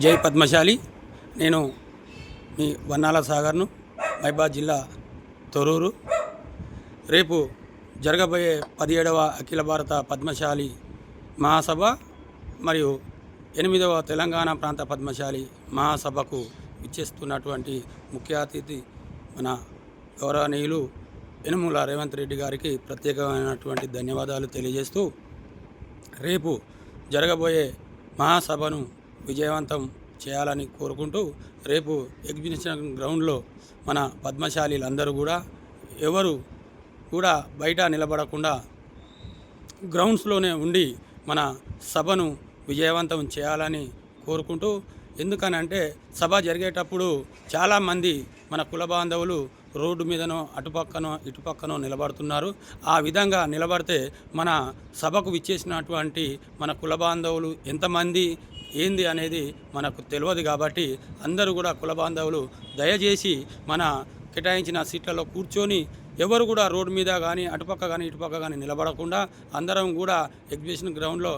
జై పద్మశాలి. నేను మీ వన్నాల సాగర్ను, మహబూబాబాద్ జిల్లా తొర్రూరు. రేపు జరగబోయే 17వ అఖిల భారత పద్మశాలి మహాసభ మరియు 8వ తెలంగాణ ప్రాంత పద్మశాలి మహాసభకు ఇచ్చేస్తున్నటువంటి ముఖ్య అతిథి మన గౌరవనీయులు యనుమల రేవంత్ రెడ్డి గారికి ప్రత్యేకమైనటువంటి ధన్యవాదాలు తెలియజేస్తూ, రేపు జరగబోయే మహాసభను విజయవంతం చేయాలని కోరుకుంటూ, రేపు ఎగ్జిబిషన్ గ్రౌండ్లో మన పద్మశాలీలందరూ కూడా ఎవరు కూడా బయట నిలబడకుండా గ్రౌండ్స్లోనే ఉండి మన సభను విజయవంతం చేయాలని కోరుకుంటూ, ఎందుకనంటే సభ జరిగేటప్పుడు చాలామంది మన కుల బాంధవులు రోడ్డు మీదనో అటుపక్కనో ఇటుపక్కనో నిలబడుతున్నారు. ఆ విధంగా నిలబడితే మన సభకు విచ్చేసినటువంటి మన కుల బాంధవులు ఎంతమంది ఏంది అనేది మనకు తెలియదు. కాబట్టి అందరూ కూడా కుల బాంధవులు దయచేసి మన కేటాయించిన సీట్లలో కూర్చొని ఎవరు కూడా రోడ్డు మీద కానీ అటుపక్క కానీ ఇటుపక్క కానీ నిలబడకుండా అందరం కూడా ఎగ్జిబిషన్ గ్రౌండ్లో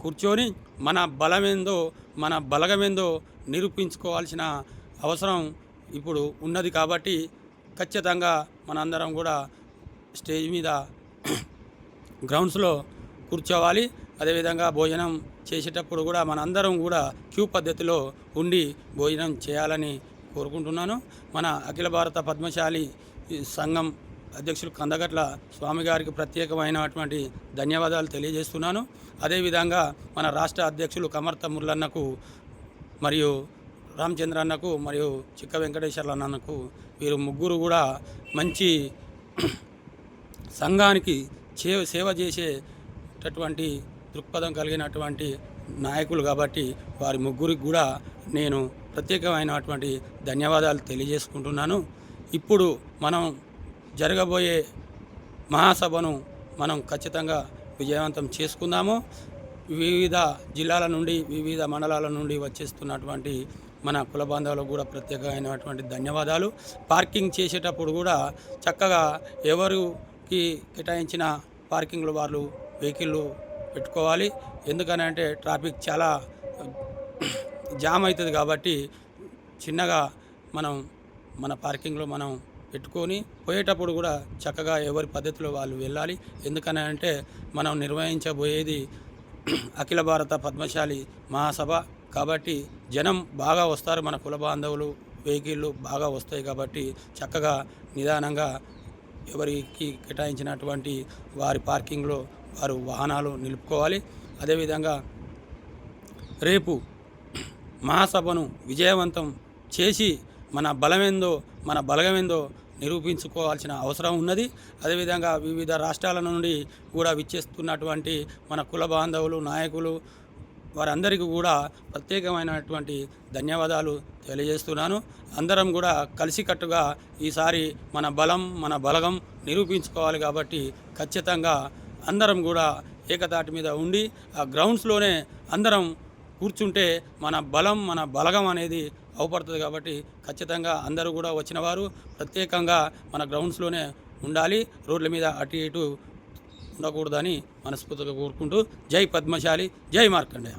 కూర్చొని మన బలమేందో మన బలగమేందో నిరూపించుకోవాల్సిన అవసరం ఇప్పుడు ఉన్నది. కాబట్టి ఖచ్చితంగా మనందరం కూడా స్టేజ్ మీద గ్రౌండ్స్లో కూర్చోవాలి. అదేవిధంగా భోజనం చేసేటప్పుడు కూడా మనందరం కూడా క్యూ పద్ధతిలో ఉండి భోజనం చేయాలని కోరుకుంటున్నాను. మన అఖిల భారత పద్మశాలి సంఘం అధ్యక్షులు కందగట్ల స్వామి గారికి ప్రత్యేకమైనటువంటి ధన్యవాదాలు తెలియజేస్తున్నాను. అదేవిధంగా మన రాష్ట్ర అధ్యక్షులు కమర్త మురళన్నకు మరియు రామచంద్ర అన్నకు మరియు చిక్క వెంకటేశ్వర్ల అన్నకు, వీరు ముగ్గురు కూడా మంచి సంఘానికి సేవ చేసేటటువంటి దృక్పథం కలిగినటువంటి నాయకులు. కాబట్టి వారి ముగ్గురికి కూడా నేను ప్రత్యేకమైనటువంటి ధన్యవాదాలు తెలియజేసుకుంటున్నాను. ఇప్పుడు మనం జరగబోయే మహాసభను మనం ఖచ్చితంగా విజయవంతం చేసుకుందాము. వివిధ జిల్లాల నుండి వివిధ మండలాల నుండి వచ్చేస్తున్నటువంటి మన కుల బాంధవులకు కూడా ప్రత్యేకమైనటువంటి ధన్యవాదాలు. పార్కింగ్ చేసేటప్పుడు కూడా చక్కగా ఎవరికి కేటాయించిన పార్కింగ్లో వాళ్ళు వెహికల్లు పెట్టుకోవాలి. ఎందుకనంటే ట్రాఫిక్ చాలా జామ్ అవుతుంది. కాబట్టి చిన్నగా మనం మన పార్కింగ్లో మనం పెట్టుకొని పోయేటప్పుడు కూడా చక్కగా ఎవరి పద్ధతిలో వాళ్ళు వెళ్ళాలి. ఎందుకనంటే మనం నిర్వహించబోయేది అఖిల భారత పద్మశాలి మహాసభ. కాబట్టి జనం బాగా వస్తారు, మన కుల బాంధవులు వెహికల్లు బాగా వస్తాయి. కాబట్టి చక్కగా నిదానంగా ఎవరికి కేటాయించినటువంటి వారి పార్కింగ్లో వారు వాహనాలు నిలుపుకోవాలి. అదేవిధంగా రేపు మహాసభను విజయవంతం చేసి మన బలమేందో మన బలగమేందో నిరూపించుకోవాల్సిన అవసరం ఉన్నది. అదేవిధంగా వివిధ రాష్ట్రాల నుండి కూడా విచ్చేస్తున్నటువంటి మన కుల బాంధవులు నాయకులు వారందరికీ కూడా ప్రత్యేకమైనటువంటి ధన్యవాదాలు తెలియజేస్తున్నాను. అందరం కూడా కలిసికట్టుగా ఈసారి మన బలం మన బలగం నిరూపించుకోవాలి. కాబట్టి ఖచ్చితంగా అందరం కూడా ఏకతాటి మీద ఉండి ఆ గ్రౌండ్స్లోనే అందరం కూర్చుంటే మన బలం మన బలగం అనేది అవపడుతుంది. కాబట్టి ఖచ్చితంగా అందరూ కూడా వచ్చిన వారు ప్రత్యేకంగా మన గ్రౌండ్స్లోనే ఉండాలి, రోడ్ల మీద అటు ఇటు ఉండకూడదని మనస్ఫూర్తిగా కోరుకుంటూ, జై పద్మశాలి, జై మార్కండేయ.